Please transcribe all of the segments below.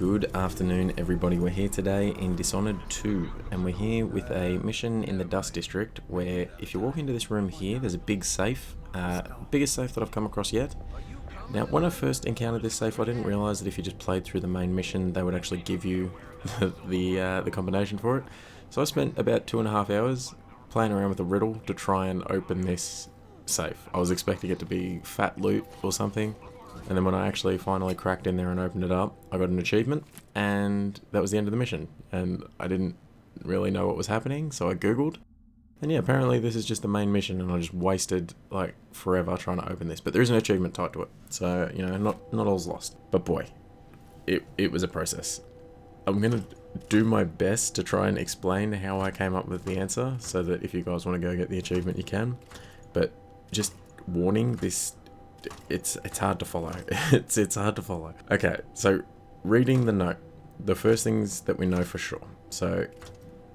Good afternoon, everybody. We're here today in Dishonored 2, and we're here with a mission in the Dust District where if you walk into this room here, there's a big safe, biggest safe that I've come across yet. Now, when I first encountered this safe, I didn't realise that if you just played through the main mission, they would actually give you the combination for it. So I spent about 2.5 hours playing around with a riddle to try and open this safe. I was expecting it to be fat loot or something. And then when I actually finally cracked in there and opened it up, I got an achievement, and that was the end of the mission. And I didn't really know what was happening, so I googled. And yeah, apparently this is just the main mission, and I just wasted like forever trying to open this. But there is an achievement tied to it, so you know, not all's lost. But boy, it was a process. I'm gonna do my best to try and explain how I came up with the answer, so that if you guys want to go get the achievement, you can. But just warning, this. It's hard to follow. it's hard to follow. Okay, so reading the note, the first things that we know for sure. So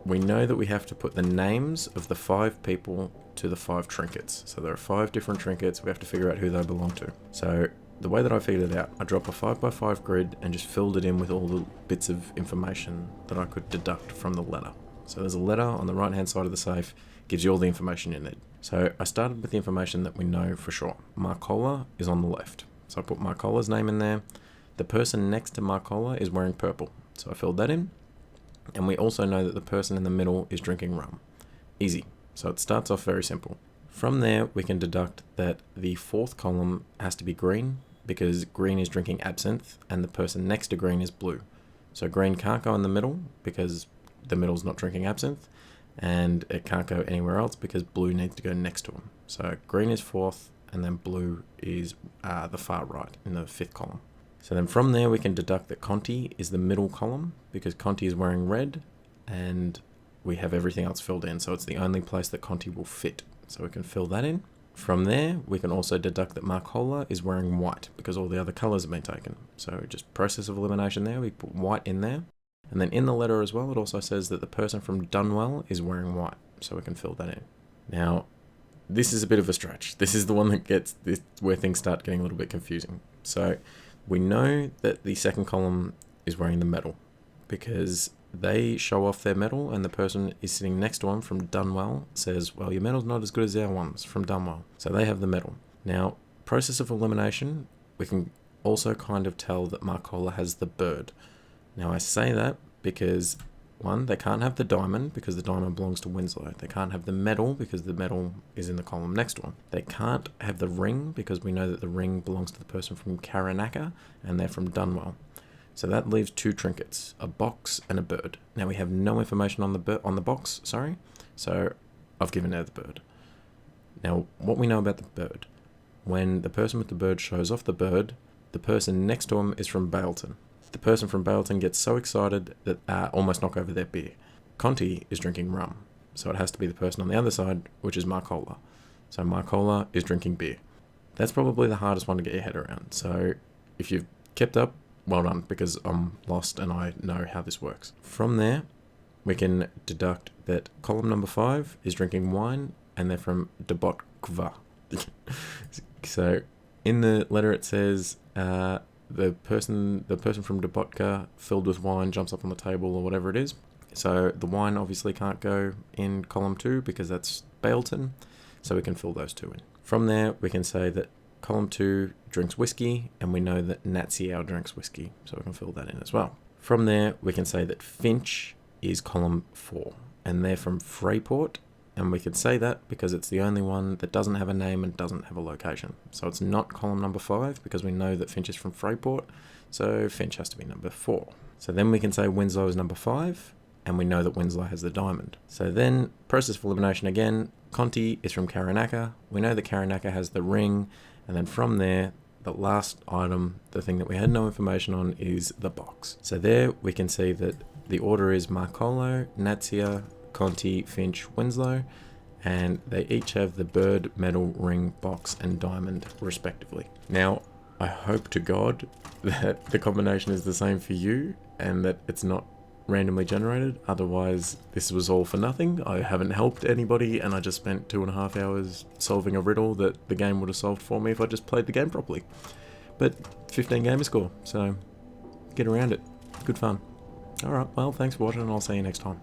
we know that we have to put the names of the 5 people to the 5 trinkets. So there are 5 different trinkets. We have to figure out who they belong to. So the way that I figured it out, I dropped a 5x5 grid and just filled it in with all the bits of information that I could deduct from the letter. So there's a letter on the right hand side of the safe, gives you all the information you need. So I started with the information that we know for sure. Marcola is on the left. So I put Marcola's name in there. The person next to Marcola is wearing purple. So I filled that in. And we also know that the person in the middle is drinking rum. Easy. So it starts off very simple. From there, we can deduct that the 4th column has to be green because green is drinking absinthe and the person next to green is blue. So green can't go in the middle because the middle's not drinking absinthe. And it can't go anywhere else because blue needs to go next to him. So green is 4th, and then blue is the far right in the 5th column. So then from there we can deduct that Conti is the middle column because Conti is wearing red, and we have everything else filled in. So it's the only place that Conti will fit. So we can fill that in. From there we can also deduct that Marcola is wearing white because all the other colours have been taken. So just process of elimination there, we put white in there. And then in the letter as well, it also says that the person from Dunwell is wearing white, so we can fill that in. Now, this is a bit of a stretch. This is the one that gets this, where things start getting a little bit confusing. So we know that the 2nd column is wearing the medal because they show off their medal, and the person is sitting next to them from Dunwell says, well, your medal's not as good as our ones from Dunwell. So they have the medal. Now, process of elimination, we can also kind of tell that Marcola has the bird. Now I say that because, 1, they can't have the diamond because the diamond belongs to Winslow. They can't have the medal because the medal is in the column next to them. They can't have the ring because we know that the ring belongs to the person from Karanaka and they're from Dunwell. So that leaves 2 trinkets, a box and a bird. Now we have no information on the box, so I've given her the bird. Now what we know about the bird, when the person with the bird shows off the bird, the person next to him is from Baleton. The person from Baleton gets so excited that almost knock over their beer. Conti is drinking rum, so it has to be the person on the other side, which is Marcola. So Marcola is drinking beer. That's probably the hardest one to get your head around. So if you've kept up, well done, because I'm lost and I know how this works. From there, we can deduct that column number 5 is drinking wine, and they're from Debotkva. So in the letter it says, the person from Debotka filled with wine jumps up on the table or whatever it is. So the wine obviously can't go in column 2 because that's Baleton. So we can fill those 2 in. From there, we can say that column 2 drinks whiskey, and we know that Natsiao drinks whiskey. So we can fill that in as well. From there, we can say that Finch is column 4, and they're from Freyport. And we could say that because it's the only one that doesn't have a name and doesn't have a location. So it's not column number 5 because we know that Finch is from Freyport. So Finch has to be number 4. So then we can say Winslow is number 5, and we know that Winslow has the diamond. So then, process of elimination again, Conti is from Karanaka. We know that Karanaka has the ring. And then from there, the last item, the thing that we had no information on, is the box. So there we can see that the order is Marcolo, Natsia, Conti, Finch, Winslow, and they each have the bird, medal, ring, box, and diamond, respectively. Now, I hope to God that the combination is the same for you and that it's not randomly generated. Otherwise, this was all for nothing. I haven't helped anybody, and I just spent 2.5 hours solving a riddle that the game would have solved for me if I just played the game properly. But 15 gamer score, so get around it. Good fun. Alright, well, thanks for watching, and I'll see you next time.